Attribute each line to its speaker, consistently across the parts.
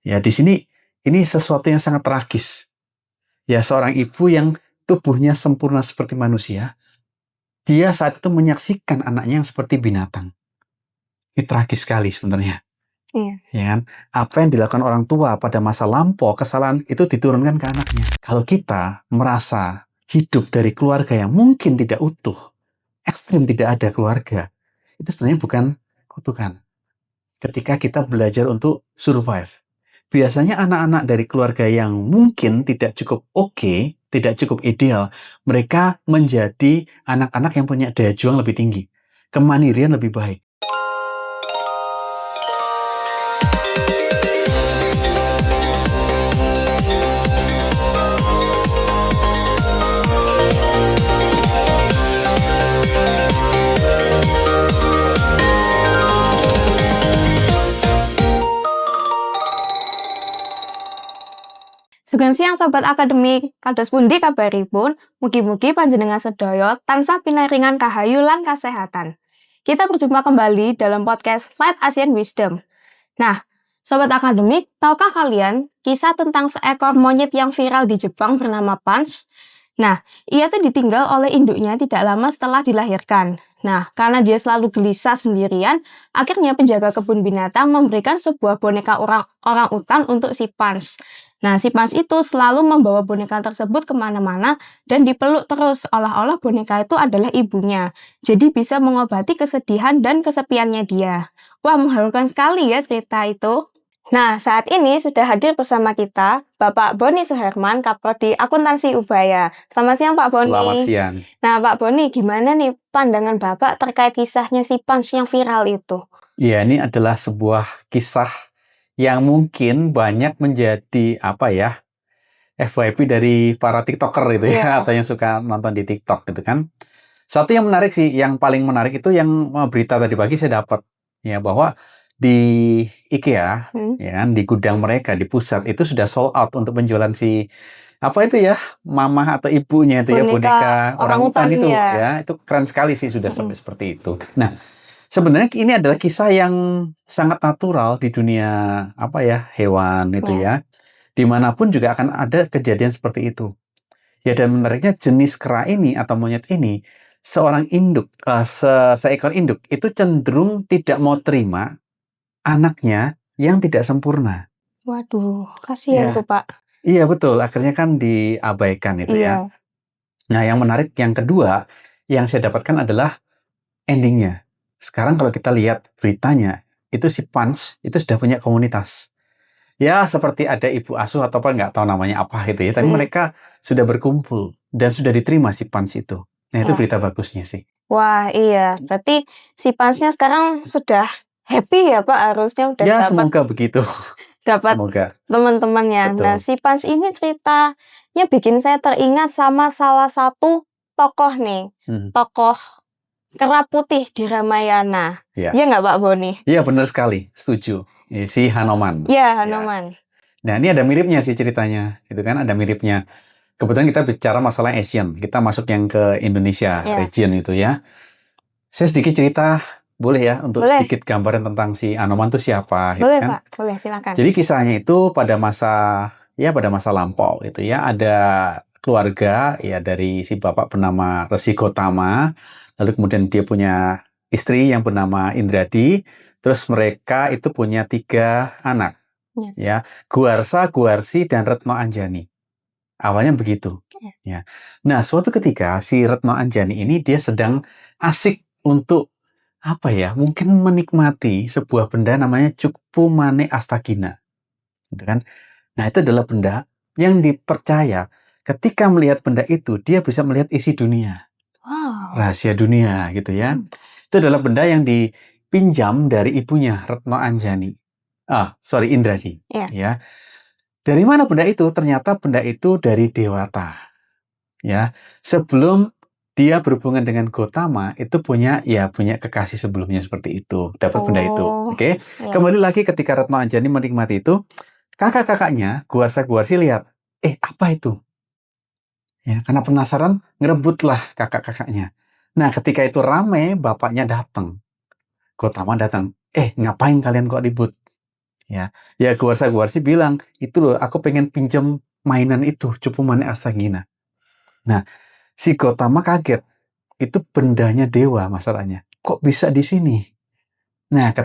Speaker 1: Ya, di sini ini sesuatu yang sangat tragis. Ya, seorang ibu yang tubuhnya sempurna seperti manusia, dia saat itu menyaksikan anaknya yang seperti binatang. Ini tragis sekali sebenarnya.
Speaker 2: Iya.
Speaker 1: Ya kan? Apa yang dilakukan orang tua pada masa lampau, kesalahan itu diturunkan ke anaknya. Kalau kita merasa hidup dari keluarga yang mungkin tidak utuh, ekstrim tidak ada keluarga, itu sebenarnya bukan kutukan. Ketika kita belajar untuk survive. Biasanya anak-anak dari keluarga yang mungkin tidak cukup oke, tidak cukup ideal, mereka menjadi anak-anak yang punya daya juang lebih tinggi, kemandirian lebih baik.
Speaker 2: Sugeng siang Sobat Akademik, kados pundi kabaripun? Mugi-mugi panjenengan sedaya tansah pinaringan kahayu lan kasehatan. Kita berjumpa kembali dalam podcast Light Asian Wisdom. Nah, Sobat Akademik, tahukah kalian kisah tentang seekor monyet yang viral di Jepang bernama Punch? Nah, ia tuh ditinggal oleh induknya tidak lama setelah dilahirkan. Nah, karena dia selalu gelisah sendirian, akhirnya penjaga kebun binatang memberikan sebuah boneka orang utan untuk si Punch. Nah, si Punch itu selalu membawa boneka tersebut kemana-mana dan dipeluk terus, seolah-olah boneka itu adalah ibunya. Jadi bisa mengobati kesedihan dan kesepiannya dia. Wah, mengharukan sekali ya cerita itu. Nah, saat ini sudah hadir bersama kita Bapak Boni Suherman, Kaprodi Akuntansi Ubaya. Selamat siang Pak Boni.
Speaker 1: Selamat siang.
Speaker 2: Nah, Pak Boni, gimana nih pandangan Bapak terkait kisahnya si Punch yang viral itu?
Speaker 1: Ya, ini adalah sebuah kisah yang mungkin banyak menjadi FYP dari para TikToker itu ya, atau yang suka nonton di TikTok gitu kan. Satu yang menarik sih, yang paling menarik itu yang berita tadi pagi saya dapat ya, bahwa di IKEA ya kan, di gudang mereka di pusat itu sudah sold out untuk penjualan si apa itu ya, mamah atau ibunya itu ya, boneka orang utan itu ya. Itu keren sekali sih, sudah sampai seperti itu. Nah, sebenarnya ini adalah kisah yang sangat natural di dunia hewan itu ya. Dimanapun juga akan ada kejadian seperti itu. Ya, dan menariknya jenis kera ini atau monyet ini, seorang induk, seekor induk itu cenderung tidak mau terima anaknya yang tidak sempurna.
Speaker 2: Waduh, kasihan tuh Pak.
Speaker 1: Iya betul, akhirnya kan diabaikan itu ya. Nah, yang menarik yang kedua yang saya dapatkan adalah endingnya. Sekarang kalau kita lihat beritanya, itu si Punch itu sudah punya komunitas. Ya, seperti ada ibu asuh atau apa, nggak tahu namanya apa gitu ya. Tapi mereka sudah berkumpul dan sudah diterima si Punch itu. Nah, itu berita bagusnya sih.
Speaker 2: Wah, iya. Berarti si Punch-nya sekarang sudah happy ya Pak, harusnya udah
Speaker 1: Ya,
Speaker 2: dapat.
Speaker 1: semoga begitu.
Speaker 2: Dapat teman-temannya. Nah, si Punch ini ceritanya bikin saya teringat sama salah satu tokoh nih. Tokoh kera putih di Ramayana. Iya nggak Pak Boni?
Speaker 1: Iya, benar sekali. Setuju. Si Hanuman.
Speaker 2: Iya, Hanuman.
Speaker 1: Nah, ini ada miripnya sih ceritanya. Itu kan ada miripnya. Kebetulan kita bicara masalah Asian. Kita masuk yang ke Indonesia region itu ya. Saya sedikit cerita, boleh ya, untuk sedikit gambaran tentang si Hanuman itu siapa.
Speaker 2: Boleh
Speaker 1: gitu kan?
Speaker 2: Pak, boleh silakan.
Speaker 1: Jadi kisahnya itu pada masa lampau itu ya, ada keluarga ya dari si bapak bernama Resi Gotama, lalu kemudian dia punya istri yang bernama Indradi, terus mereka itu punya 3 anak ya, Guarsa, Guarsi, dan Retno Anjani. Awalnya begitu ya. Nah, suatu ketika si Retno Anjani ini dia sedang asik untuk mungkin menikmati sebuah benda namanya Cukpu Mane Astagina. Gitu kan? Nah, itu adalah benda yang dipercaya ketika melihat benda itu, dia bisa melihat isi dunia. Rahasia dunia gitu ya. Itu adalah benda yang dipinjam dari ibunya, Retno Anjani. Indradi. Ya. Dari mana benda itu? Ternyata benda itu dari Dewata. Ya. Sebelum dia berhubungan dengan Gotama, itu punya kekasih sebelumnya seperti itu. Dapat benda itu. Oke. Kembali lagi ketika Retno Anjani menikmati itu, kakak-kakaknya, Guarsa-Guarsi lihat, apa itu? Ya, karena penasaran, ngerebutlah kakak-kakaknya. Nah, ketika itu rame, bapaknya datang. Gotama datang. Ngapain kalian kok ribut? Ya, ya Guwarsa bilang, itu loh, aku pengen pinjam mainan itu, Cupu Manik Astagina. Nah, si Gotama kaget, itu bendanya dewa masalahnya. Kok bisa di sini? Nah,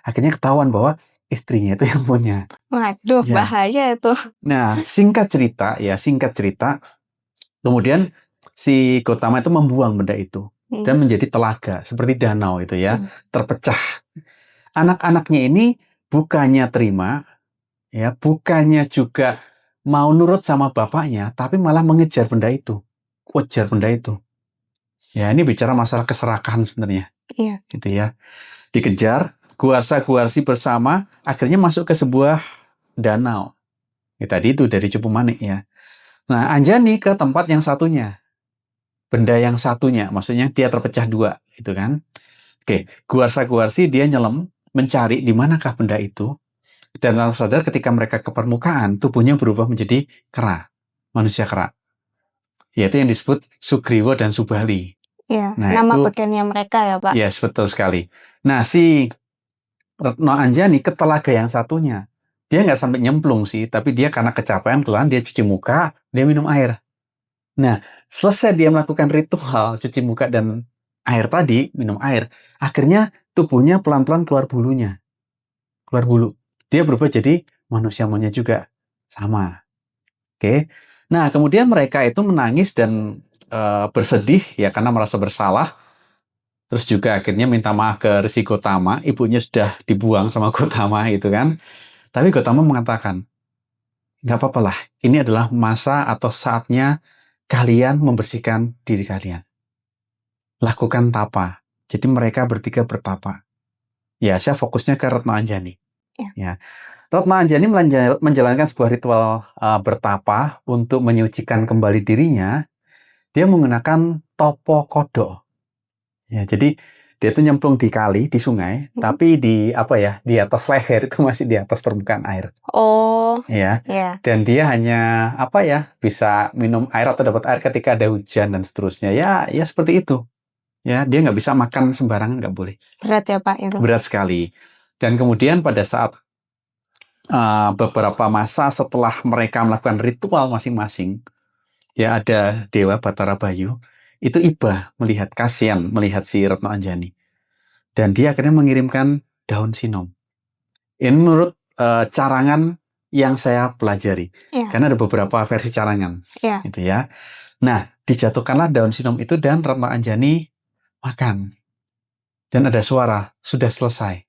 Speaker 1: akhirnya ketahuan bahwa istrinya itu yang punya.
Speaker 2: Waduh,
Speaker 1: Ya.
Speaker 2: bahaya itu.
Speaker 1: Nah, singkat cerita, kemudian si Gotama itu membuang benda itu
Speaker 2: Hmm.
Speaker 1: dan menjadi telaga seperti danau itu ya,
Speaker 2: Hmm.
Speaker 1: terpecah. Anak-anaknya ini bukannya terima, ya, bukannya juga mau nurut sama bapaknya, tapi malah mengejar benda itu. Kejar benda itu. Ya, ini bicara masalah keserakahan sebenarnya,
Speaker 2: Iya.
Speaker 1: gitu ya. Dikejar, Guwarsi bersama akhirnya masuk ke sebuah danau. Ya, tadi itu dari Cupu Manik ya. Nah, Anjani ke tempat yang satunya. Benda yang satunya, maksudnya dia terpecah dua, gitu kan. Oke, Guwarsi dia nyelam, mencari di manakah benda itu, dan langsung sadar ketika mereka ke permukaan, tubuhnya berubah menjadi kera, manusia kera. Yaitu yang disebut Sugriwo dan Subali.
Speaker 2: Iya,
Speaker 1: Nah,
Speaker 2: nama
Speaker 1: itu,
Speaker 2: bagiannya mereka ya, Pak.
Speaker 1: yes, betul sekali. Nah, si Retno Anjani ke telaga yang satunya. Dia nggak sampai nyemplung sih, tapi dia karena kecapean, kelan dia cuci muka, dia minum air. Nah, selesai dia melakukan ritual cuci muka dan air tadi, minum air, akhirnya tubuhnya pelan-pelan keluar bulunya. Keluar bulu. Dia berubah jadi manusia monyet juga. Sama. Oke. Nah, kemudian mereka itu menangis dan bersedih ya karena merasa bersalah. Terus juga akhirnya minta maaf ke Resi Gotama, ibunya sudah dibuang sama Gotama gitu kan. Tapi Gotama mengatakan, nggak apa-apa lah, ini adalah masa atau saatnya kalian membersihkan diri kalian. Lakukan tapa. Jadi mereka bertiga bertapa. Ya, saya fokusnya ke Retno Anjani.
Speaker 2: Ya.
Speaker 1: Ya. Retno Anjani menjalankan sebuah ritual bertapa untuk menyucikan kembali dirinya. Dia menggunakan topo kodok. Ya, jadi dia itu nyemplung di kali, di sungai, tapi di di atas leher itu masih di atas permukaan air.
Speaker 2: Oh,
Speaker 1: Ya.
Speaker 2: ya.
Speaker 1: Dan dia hanya bisa minum air atau dapat air ketika ada hujan dan seterusnya. Ya, ya seperti itu. Ya, dia nggak bisa makan sembarangan, nggak boleh.
Speaker 2: Berat ya, Pak, itu.
Speaker 1: Berat sekali. Dan kemudian pada saat beberapa masa setelah mereka melakukan ritual masing-masing, ya ada Dewa Batara Bayu, itu iba melihat kasihan melihat si Retno Anjani. Dan dia akhirnya mengirimkan daun sinom. Ini menurut carangan yang saya pelajari.
Speaker 2: Iya.
Speaker 1: Karena ada beberapa versi carangan.
Speaker 2: Iya.
Speaker 1: Gitu ya. Nah, dijatuhkanlah daun sinom itu dan Retno Anjani makan. Dan ada suara, sudah selesai.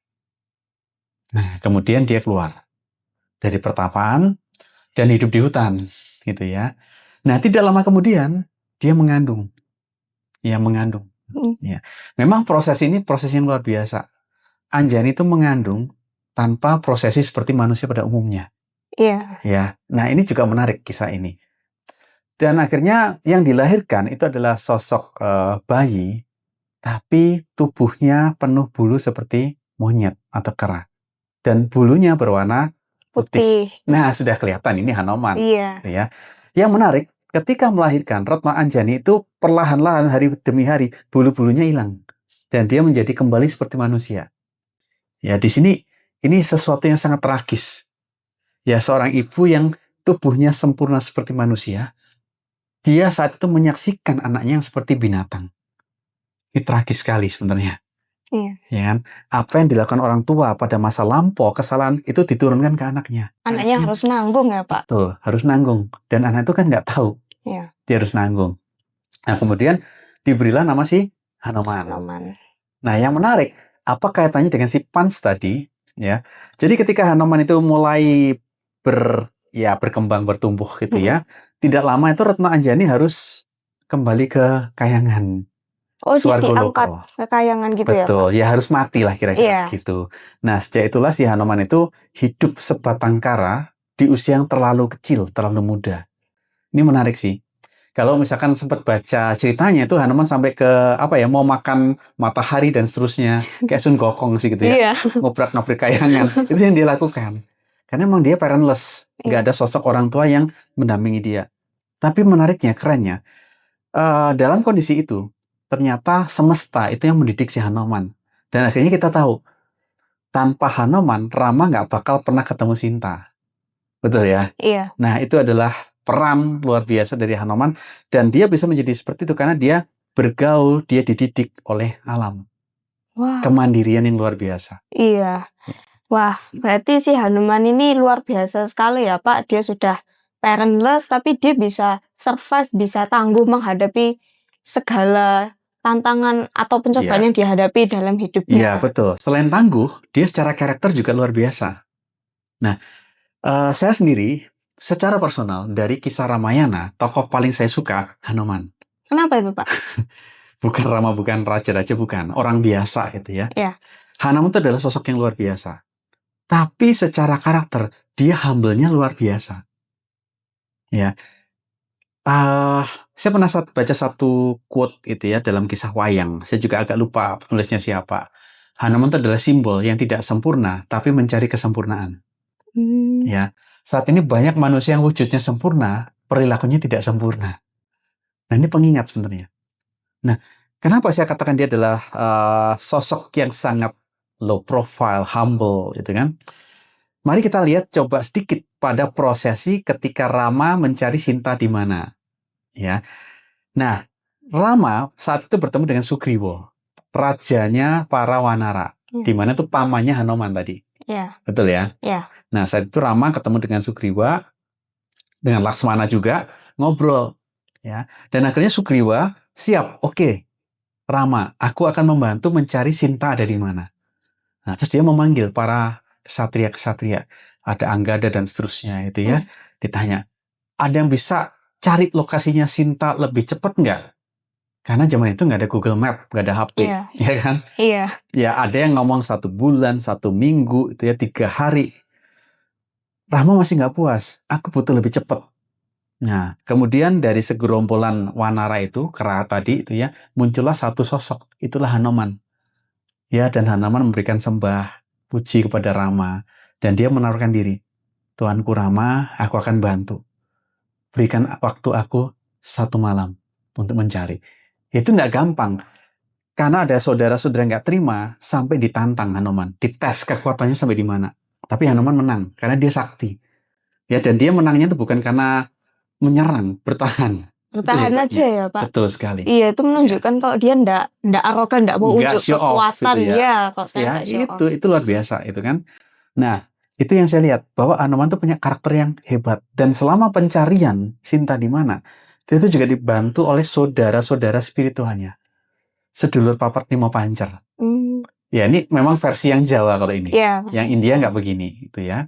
Speaker 1: Nah, kemudian dia keluar dari pertapaan dan hidup di hutan, gitu ya. Nah, tidak lama kemudian dia mengandung. Ya, mengandung. Ya. Memang proses ini proses yang luar biasa. Anjani itu mengandung tanpa prosesi seperti manusia pada umumnya.
Speaker 2: Iya.
Speaker 1: Ya. Nah, ini juga menarik kisah ini. Dan akhirnya yang dilahirkan itu adalah sosok bayi, tapi tubuhnya penuh bulu seperti monyet atau kera. Dan bulunya berwarna putih. Nah, sudah kelihatan ini Hanoman.
Speaker 2: Iya.
Speaker 1: Ya. Yang menarik, ketika melahirkan, Retno Anjani itu perlahan-lahan hari demi hari bulu-bulunya hilang. Dan dia menjadi kembali seperti manusia. Ya, di sini ini sesuatu yang sangat tragis. Ya, seorang ibu yang tubuhnya sempurna seperti manusia, dia saat itu menyaksikan anaknya yang seperti binatang. Ini tragis sekali sebenarnya.
Speaker 2: Iya.
Speaker 1: Ya kan? Apa yang dilakukan orang tua pada masa lampau, kesalahan itu diturunkan ke anaknya.
Speaker 2: Anaknya harus nanggung ya, Pak?
Speaker 1: Betul, harus nanggung. Dan anak itu kan nggak tahu.
Speaker 2: Iya.
Speaker 1: Dia harus nanggung. Nah, kemudian diberilah nama si Hanoman. Nah, yang menarik, apa kaitannya dengan si Pans tadi? Ya, jadi ketika Hanoman itu mulai berkembang, bertumbuh gitu ya, tidak lama itu Retno Anjani harus kembali ke Kayangan.
Speaker 2: Oh, dia diangkat
Speaker 1: Swargoloko.
Speaker 2: ke Kayangan gitu ya, Pak?
Speaker 1: Betul, ya harus mati lah
Speaker 2: Iya.
Speaker 1: kira-kira gitu. Nah, sejak itulah si Hanoman itu hidup sebatang kara di usia yang terlalu kecil, terlalu muda. Ini menarik sih. Kalau misalkan sempat baca ceritanya itu Hanoman sampai ke mau makan matahari dan seterusnya, kayak Sun Gokong sih gitu ya.
Speaker 2: Iya.
Speaker 1: Ngobrak-ngabrik kayangan. Itu yang dia lakukan. Karena emang dia parentless, nggak ada sosok orang tua yang mendampingi dia. Tapi menariknya, kerennya, dalam kondisi itu ternyata semesta itu yang mendidik si Hanoman. Dan akhirnya kita tahu tanpa Hanoman, Rama nggak bakal pernah ketemu Sinta. Betul ya?
Speaker 2: Iya.
Speaker 1: Nah, itu adalah peran luar biasa dari Hanoman, dan dia bisa menjadi seperti itu karena dia bergaul, dia dididik oleh alam.
Speaker 2: Wah,
Speaker 1: Kemandirian yang luar biasa.
Speaker 2: iya. Wah, berarti si Hanuman ini luar biasa sekali ya, Pak. Dia sudah parentless, tapi dia bisa survive, bisa tangguh menghadapi segala tantangan atau pencobaan
Speaker 1: Iya,
Speaker 2: yang dihadapi dalam
Speaker 1: iya
Speaker 2: hidupnya.
Speaker 1: betul. Selain tangguh, dia secara karakter juga luar biasa. Nah, saya sendiri secara personal dari kisah Ramayana, tokoh paling saya suka Hanuman.
Speaker 2: Kenapa itu, Pak?
Speaker 1: Bukan Rama, bukan raja-raja, bukan. Orang biasa gitu ya.
Speaker 2: Ya.
Speaker 1: Hanuman itu adalah sosok yang luar biasa. Tapi secara karakter, dia humble-nya luar biasa. Ya, saya pernah baca satu quote itu ya dalam kisah wayang. Saya juga agak lupa penulisnya siapa. Hanuman itu adalah simbol yang tidak sempurna, tapi mencari kesempurnaan.
Speaker 2: Hmm.
Speaker 1: Ya, saat ini banyak manusia yang wujudnya sempurna, perilakunya tidak sempurna. Nah, ini pengingat sebenarnya. Nah, kenapa saya katakan dia adalah sosok yang sangat low profile, humble, gitu kan? Mari kita lihat coba sedikit pada prosesi ketika Rama mencari Sinta di mana. Ya, nah, Rama saat itu bertemu dengan Sugriwa, rajanya para Wanara, di mana itu pamannya Hanoman tadi.
Speaker 2: Ya.
Speaker 1: Betul ya?
Speaker 2: Ya.
Speaker 1: Nah, saat itu Rama ketemu dengan Sugriwa, dengan Laksmana juga, ngobrol. Ya, dan akhirnya Sugriwa siap, oke, Rama, aku akan membantu mencari Sinta ada di mana. Nah, terus dia memanggil para kesatria-kesatria, ada Anggada dan seterusnya itu ya, ditanya, ada yang bisa cari lokasinya Sinta lebih cepat nggak? Karena zaman itu nggak ada Google Map, nggak ada HP,
Speaker 2: Iya.
Speaker 1: ya kan?
Speaker 2: Iya.
Speaker 1: Ya ada yang ngomong 1 bulan, 1 minggu, itu ya 3 hari. Rama masih nggak puas, aku butuh lebih cepat. Nah, kemudian dari segerombolan Wanara itu, kera tadi itu ya, muncullah satu sosok, itulah Hanoman. Ya, dan Hanoman memberikan sembah, puji kepada Rama, dan dia menaruhkan diri. Tuanku Rama, aku akan bantu. Berikan waktu aku 1 malam untuk mencari. Itu nggak gampang. Karena ada saudara-saudara nggak terima, sampai ditantang Hanoman. Dites kekuatannya sampai di mana. Tapi Hanoman menang, karena dia sakti. Ya, dan dia menangnya itu bukan karena menyerang, bertahan.
Speaker 2: Bertahan aja ya, Pak.
Speaker 1: Betul sekali.
Speaker 2: Iya, itu menunjukkan kalau dia ndak arogan, ndak mau
Speaker 1: Nggak
Speaker 2: unjuk
Speaker 1: show off
Speaker 2: kekuatan.
Speaker 1: gitu ya.
Speaker 2: Iya, kalau saya
Speaker 1: Ya,
Speaker 2: nggak show off.
Speaker 1: itu luar biasa itu kan. Nah, itu yang saya lihat bahwa Hanoman itu punya karakter yang hebat, dan selama pencarian Sinta di mana, itu juga dibantu oleh saudara-saudara spiritualnya, sedulur papat Nimo Pancer. Ya, ini memang versi yang Jawa kalau ini.
Speaker 2: Iya.
Speaker 1: Yang India nggak begini itu ya.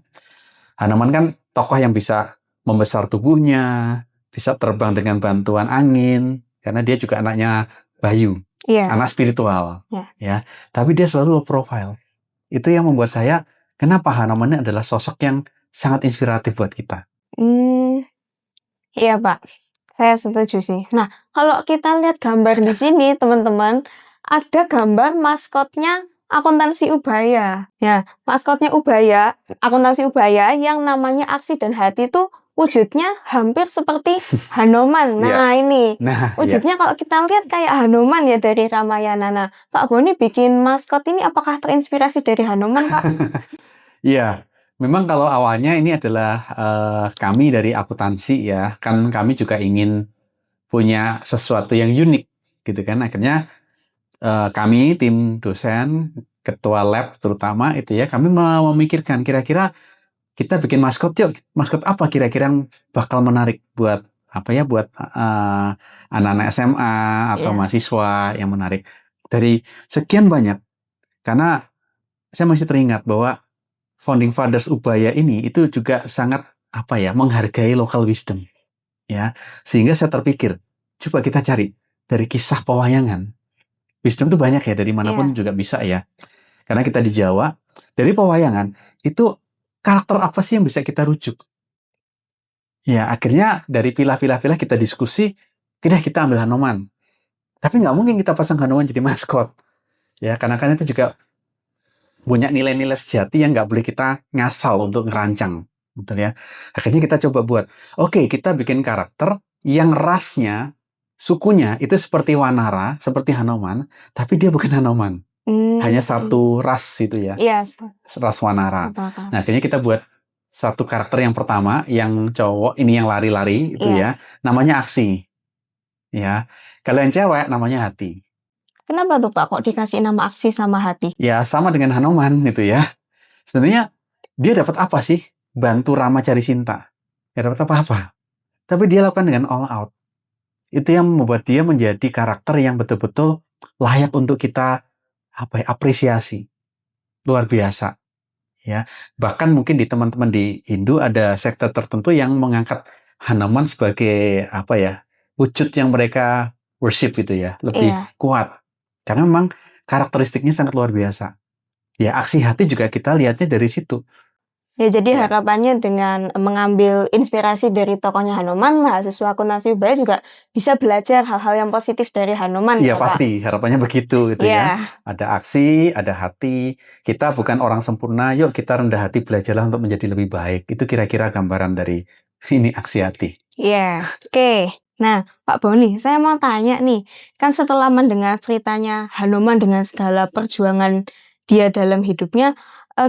Speaker 1: Hanoman kan tokoh yang bisa membesar tubuhnya, bisa terbang dengan bantuan angin, karena dia juga anaknya Bayu,
Speaker 2: Iya.
Speaker 1: anak spiritual.
Speaker 2: Iya.
Speaker 1: Ya, tapi dia selalu low profile. Itu yang membuat saya, kenapa Hanoman ini adalah sosok yang sangat inspiratif buat kita.
Speaker 2: Iya, Pak. Saya setuju sih. Nah, kalau kita lihat gambar di sini, teman-teman, ada gambar maskotnya akuntansi Ubaya. Ya, maskotnya Ubaya, akuntansi Ubaya yang namanya Aksi dan Hati itu wujudnya hampir seperti Hanoman. Nah, ini
Speaker 1: Nah, ya.
Speaker 2: wujudnya kalau kita lihat kayak Hanoman ya dari Ramayana. Nah, Pak Boni bikin maskot ini apakah terinspirasi dari Hanoman, Pak?
Speaker 1: Iya, memang kalau awalnya ini adalah kami dari akuntansi ya, kan kami juga ingin punya sesuatu yang unik gitu kan. Akhirnya kami tim dosen, ketua lab terutama itu ya, kami memikirkan kira-kira kita bikin maskot yuk. Maskot apa kira-kira yang bakal menarik buat apa ya, buat anak-anak SMA atau mahasiswa yang menarik. Dari sekian banyak, karena saya masih teringat bahwa Founding Fathers Ubaya ini itu juga sangat apa ya, menghargai local wisdom ya, sehingga saya terpikir coba kita cari dari kisah pewayangan. Wisdom itu banyak ya, dari manapun juga bisa ya, karena kita di Jawa. Dari pewayangan itu karakter apa sih yang bisa kita rujuk ya. Akhirnya dari pilah-pilah kita diskusi, kita ambil Hanoman, tapi nggak mungkin kita pasang Hanoman jadi maskot ya, karena kan itu juga punya nilai-nilai sejati yang nggak boleh kita ngasal untuk ngerancang, betul ya. Akhirnya kita coba buat, oke, kita bikin karakter yang rasnya, sukunya itu seperti Wanara, seperti Hanoman, tapi dia bukan Hanoman. Hanya satu ras itu ya,
Speaker 2: Iya,
Speaker 1: ras Wanara.
Speaker 2: satu.
Speaker 1: Nah, akhirnya kita buat satu karakter yang pertama, yang cowok, ini yang lari-lari itu
Speaker 2: Iya.
Speaker 1: ya, namanya Aksi. Ya, kalau yang cewek namanya Hati.
Speaker 2: Kenapa tuh Pak kok dikasih nama Aksi sama Hati?
Speaker 1: Ya, sama dengan Hanoman itu ya. Sebenarnya dia dapat apa sih? Bantu Rama cari Sinta. Gak dapat apa-apa. Tapi dia lakukan dengan all out. Itu yang membuat dia menjadi karakter yang betul-betul layak untuk kita apresiasi. Luar biasa. Ya, bahkan mungkin di teman-teman di Hindu ada sekte tertentu yang mengangkat Hanuman sebagai wujud yang mereka worship gitu ya, lebih
Speaker 2: Iya.
Speaker 1: kuat. Karena memang karakteristiknya sangat luar biasa. Ya, aksi hati juga kita lihatnya dari situ.
Speaker 2: Ya, jadi
Speaker 1: Ya.
Speaker 2: harapannya dengan mengambil inspirasi dari tokohnya Hanuman, mahasiswa Kunaswibaya juga bisa belajar hal-hal yang positif dari Hanuman
Speaker 1: Iya
Speaker 2: ya, Pak?
Speaker 1: pasti, harapannya begitu gitu ya.
Speaker 2: Iya.
Speaker 1: Ada aksi, ada hati. Kita bukan orang sempurna, yuk kita rendah hati belajarlah untuk menjadi lebih baik. Itu kira-kira gambaran dari ini aksi hati.
Speaker 2: Iya, oke. Nah, Pak Boni, saya mau tanya nih, kan setelah mendengar ceritanya Hanuman dengan segala perjuangan dia dalam hidupnya,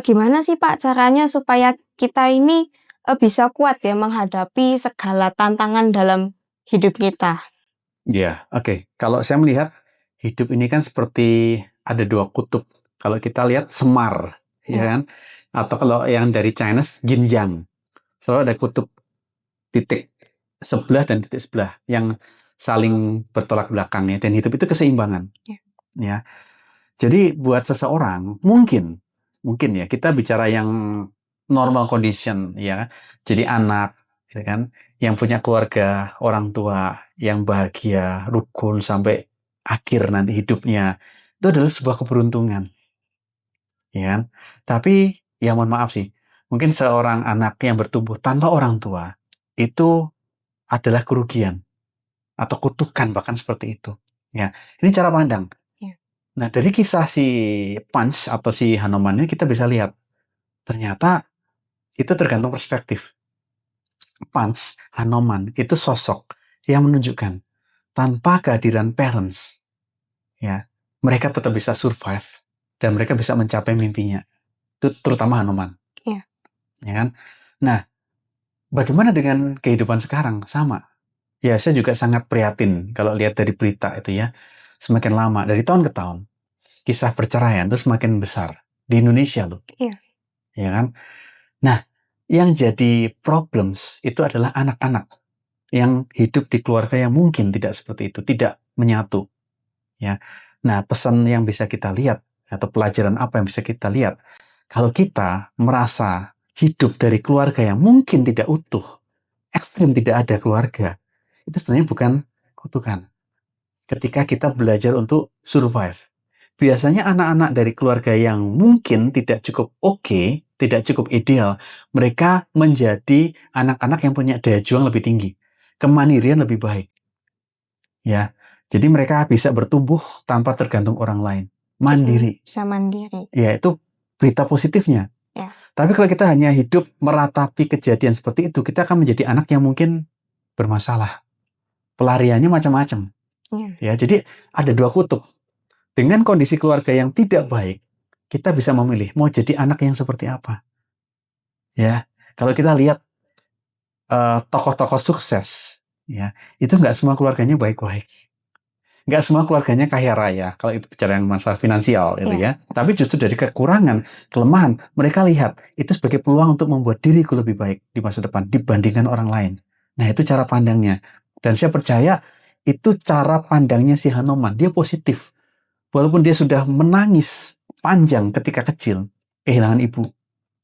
Speaker 2: gimana sih Pak caranya supaya kita ini bisa kuat ya menghadapi segala tantangan dalam hidup kita?
Speaker 1: Ya, oke. Kalau saya melihat hidup ini kan seperti ada dua kutub. Kalau kita lihat Semar, ya
Speaker 2: Ya.
Speaker 1: kan? Atau kalau yang dari Chinese, Yin-Yang. Selalu ada kutub titik sebelah dan titik sebelah yang saling bertolak belakangnya. Dan hidup itu keseimbangan.
Speaker 2: Ya.
Speaker 1: Ya. Jadi buat seseorang, mungkin ya, kita bicara yang normal condition, ya. Jadi anak, gitu kan, yang punya keluarga, orang tua, yang bahagia, rukun, sampai akhir nanti hidupnya, itu adalah sebuah keberuntungan. Ya kan? Tapi, ya mohon maaf sih, mungkin seorang anak yang bertumbuh tanpa orang tua, itu adalah kerugian, atau kutukan bahkan seperti itu. Ya, ini cara pandang.
Speaker 2: Ya.
Speaker 1: Nah, dari kisah si Punch atau si Hanuman ini kita bisa lihat, ternyata itu tergantung perspektif. Punch, Hanuman, itu sosok yang menunjukkan tanpa kehadiran parents, ya, mereka tetap bisa survive dan mereka bisa mencapai mimpinya. Itu terutama Hanuman.
Speaker 2: Iya.
Speaker 1: Ya kan? Nah, bagaimana dengan kehidupan sekarang? Sama. Ya, saya juga sangat prihatin kalau lihat dari berita itu ya. Semakin lama, dari tahun ke tahun, kisah perceraian itu semakin besar. Di Indonesia loh.
Speaker 2: Iya.
Speaker 1: Ya kan? Nah, yang jadi problems itu adalah anak-anak yang hidup di keluarga yang mungkin tidak seperti itu, tidak menyatu. Ya. Nah, pesan yang bisa kita lihat, atau pelajaran apa yang bisa kita lihat, kalau kita merasa hidup dari keluarga yang mungkin tidak utuh, ekstrim tidak ada keluarga, itu sebenarnya bukan kutukan. Ketika kita belajar untuk survive. Biasanya anak-anak dari keluarga yang mungkin tidak cukup oke, tidak cukup ideal, mereka menjadi anak-anak yang punya daya juang lebih tinggi, kemandirian lebih baik. Ya, jadi mereka bisa bertumbuh tanpa tergantung orang lain, mandiri.
Speaker 2: Bisa mandiri.
Speaker 1: Ya, itu berita positifnya.
Speaker 2: Ya.
Speaker 1: Tapi kalau kita hanya hidup meratapi kejadian seperti itu, kita akan menjadi anak yang mungkin bermasalah. Pelariannya macam-macam. Ya, jadi ada dua kutub. Dengan kondisi keluarga yang tidak baik, kita bisa memilih mau jadi anak yang seperti apa. Ya, kalau kita lihat tokoh-tokoh sukses, ya, itu nggak semua keluarganya baik-baik. Nggak semua keluarganya kaya raya, kalau itu bicara yang masalah finansial, gitu ya. Tapi justru dari kekurangan, kelemahan, mereka lihat itu sebagai peluang untuk membuat diriku lebih baik di masa depan dibandingkan orang lain. Nah, itu cara pandangnya. Dan saya percaya itu cara pandangnya si Hanuman. Dia positif. Walaupun dia sudah menangis panjang ketika kecil, kehilangan ibu,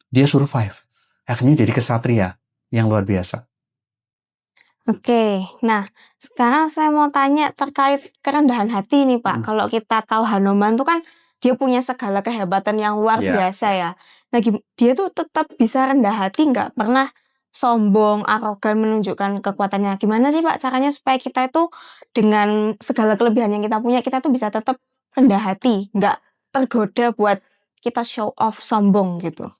Speaker 1: dia survive. Akhirnya jadi kesatria yang luar biasa.
Speaker 2: Oke, nah sekarang saya mau tanya terkait kerendahan hati nih Pak. Kalau kita tahu Hanuman tuh kan dia punya segala kehebatan yang luar biasa ya. Nah dia tuh tetap bisa rendah hati, nggak pernah sombong, arogan menunjukkan kekuatannya. Gimana sih Pak caranya supaya kita itu dengan segala kelebihan yang kita punya, kita tuh bisa tetap rendah hati, nggak tergoda buat kita show off sombong gitu.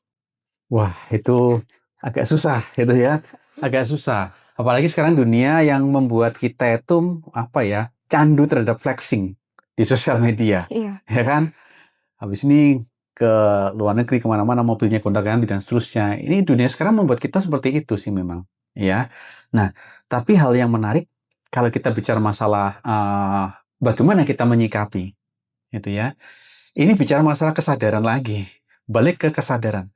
Speaker 1: Wah, itu agak susah gitu ya. Agak susah. Apalagi sekarang dunia yang membuat kita itu candu terhadap flexing di sosial media.
Speaker 2: Iya.
Speaker 1: Ya kan? habis ini ke luar negeri kemana-mana mobilnya gonta-ganti dan seterusnya. Ini dunia sekarang membuat kita seperti itu sih memang, ya. Nah, tapi hal yang menarik kalau kita bicara masalah bagaimana kita menyikapi, gitu ya. Ini bicara masalah kesadaran lagi, balik ke kesadaran,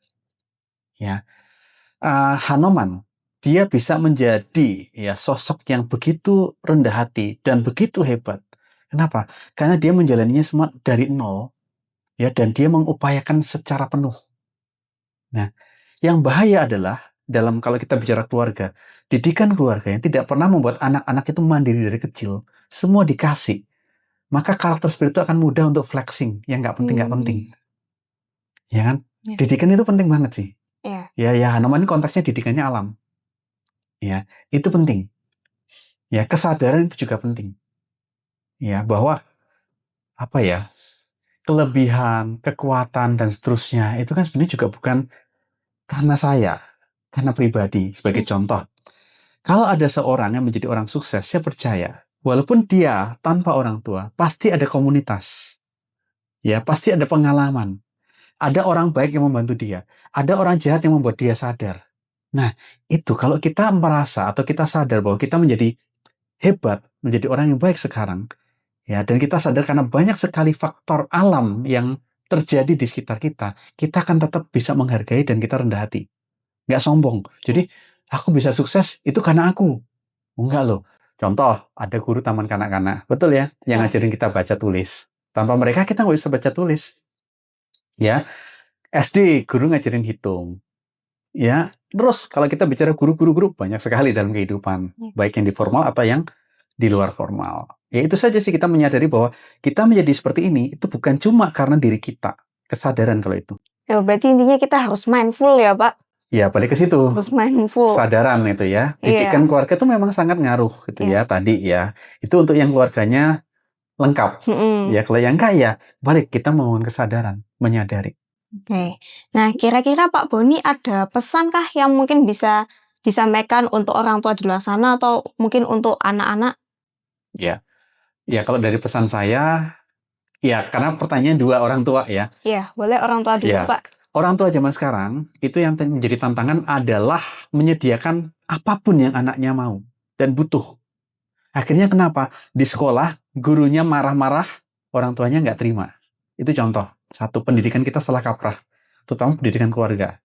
Speaker 1: ya. Hanoman, dia bisa menjadi ya sosok yang begitu rendah hati dan begitu hebat. Kenapa? Karena dia menjalaninya semua dari nol, ya, dan dia mengupayakan secara penuh. Nah, yang bahaya adalah kalau kita bicara keluarga, didikan keluarga yang tidak pernah membuat anak-anak itu mandiri dari kecil, semua dikasih, maka karakter seperti itu akan mudah untuk flexing, yang nggak penting, ya kan?
Speaker 2: Ya.
Speaker 1: Didikan itu penting banget sih.
Speaker 2: Ya.
Speaker 1: Ya, Hanoman ini konteksnya didikannya alam. Ya, itu penting. Ya, kesadaran itu juga penting. Ya, bahwa apa ya, kelebihan, kekuatan, dan seterusnya, itu kan sebenarnya juga bukan karena saya, karena pribadi. Sebagai contoh, kalau ada seorang yang menjadi orang sukses, saya percaya, walaupun dia tanpa orang tua, pasti ada komunitas. Ya, pasti ada pengalaman. Ada orang baik yang membantu dia. Ada orang jahat yang membuat dia sadar. Nah, itu kalau kita merasa atau kita sadar bahwa kita menjadi hebat, menjadi orang yang baik sekarang, ya, dan kita sadar karena banyak sekali faktor alam yang terjadi di sekitar kita, kita akan tetap bisa menghargai dan kita rendah hati. Nggak sombong. Jadi, aku bisa sukses, itu karena aku. Enggak loh. Contoh, ada guru taman kanak-kanak. Betul ya? Yang ngajarin kita baca tulis. Tanpa mereka, kita nggak bisa baca tulis. Ya, SD, guru ngajarin hitung. Ya, terus kalau kita bicara guru-guru banyak sekali dalam kehidupan, baik yang di formal atau yang di luar formal. Ya itu saja sih, kita menyadari bahwa kita menjadi seperti ini itu bukan cuma karena diri kita, kesadaran kalau itu.
Speaker 2: Ya, berarti intinya kita harus mindful ya, Pak.
Speaker 1: Ya, balik ke situ.
Speaker 2: Harus mindful.
Speaker 1: Kesadaran itu ya. Didikan keluarga itu memang sangat ngaruh gitu ya tadi ya. Itu untuk yang keluarganya lengkap. Ya, kalau yang enggak ya balik kita membangun kesadaran, menyadari.
Speaker 2: Oke. Nah, kira-kira Pak Boni ada pesankah yang mungkin bisa disampaikan untuk orang tua di luar sana atau mungkin untuk anak-anak?
Speaker 1: Ya. Ya, kalau dari pesan saya, ya karena pertanyaan dua orang tua ya.
Speaker 2: Iya, boleh orang tua dulu,
Speaker 1: Ya.
Speaker 2: Pak.
Speaker 1: Orang tua zaman sekarang, itu yang menjadi tantangan adalah menyediakan apapun yang anaknya mau dan butuh. Akhirnya kenapa? Di sekolah, gurunya marah-marah, orang tuanya nggak terima. Itu contoh. Satu, pendidikan kita salah kaprah. Terutama pendidikan keluarga.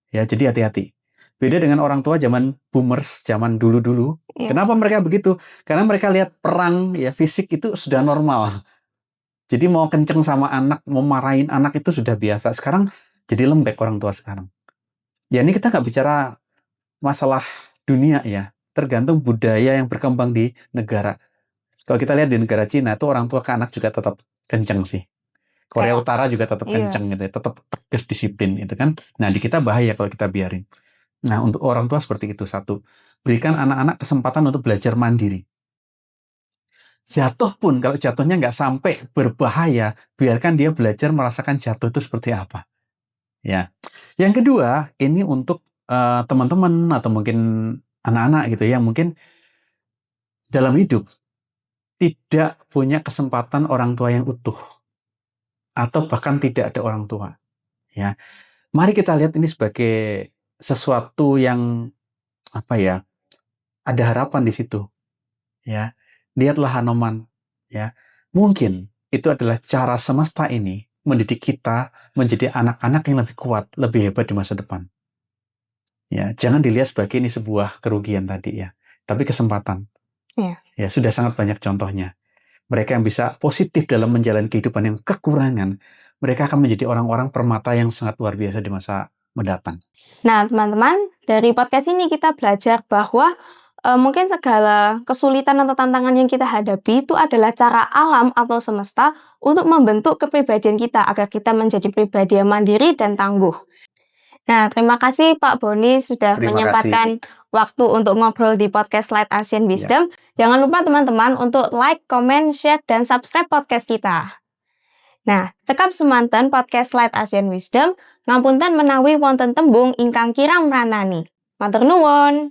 Speaker 1: Ya, jadi hati-hati. Beda dengan orang tua zaman boomers, zaman dulu-dulu. Kenapa mereka begitu? Karena mereka lihat perang, ya fisik itu sudah normal. Jadi mau kenceng sama anak, mau marahin anak itu sudah biasa. Sekarang jadi lembek orang tua sekarang. Ya ini kita nggak bicara masalah dunia ya. Tergantung budaya yang berkembang di negara. Kalau kita lihat di negara Cina itu orang tua ke anak juga tetap kenceng sih. Korea Utara juga tetap kenceng gitu ya. Tetap tegas disiplin itu kan. Nah di kita bahaya kalau kita biarin. Nah untuk orang tua seperti itu. Satu, berikan anak-anak kesempatan untuk belajar mandiri. Jatuh pun, kalau jatuhnya nggak sampai berbahaya, biarkan dia belajar merasakan jatuh itu seperti apa. Ya. Yang kedua, ini untuk teman-teman atau mungkin anak-anak gitu ya, mungkin dalam hidup tidak punya kesempatan orang tua yang utuh atau bahkan tidak ada orang tua. Ya, mari kita lihat ini sebagai sesuatu yang apa ya? Ada harapan di situ. Ya, lihatlah Hanoman. Ya, mungkin itu adalah cara semesta ini mendidik kita menjadi anak-anak yang lebih kuat, lebih hebat di masa depan. Ya, jangan dilihat sebagai ini sebuah kerugian tadi ya, tapi kesempatan. Ya, sudah sangat banyak contohnya. Mereka yang bisa positif dalam menjalani kehidupan yang kekurangan, mereka akan menjadi orang-orang permata yang sangat luar biasa di masa mendatang.
Speaker 2: Nah, teman-teman, dari podcast ini kita belajar bahwa mungkin segala kesulitan atau tantangan yang kita hadapi itu adalah cara alam atau semesta untuk membentuk kepribadian kita agar kita menjadi pribadi yang mandiri dan tangguh. Nah, terima kasih Pak Boni sudah menyempatkan waktu untuk ngobrol di podcast Light Asian Wisdom. Jangan lupa teman-teman untuk like, comment, share, dan subscribe podcast kita. Nah, cekap semanten podcast Light Asian Wisdom, ngapunten menawi wonten tembung ingkang kirang mranani. Matur nuwun.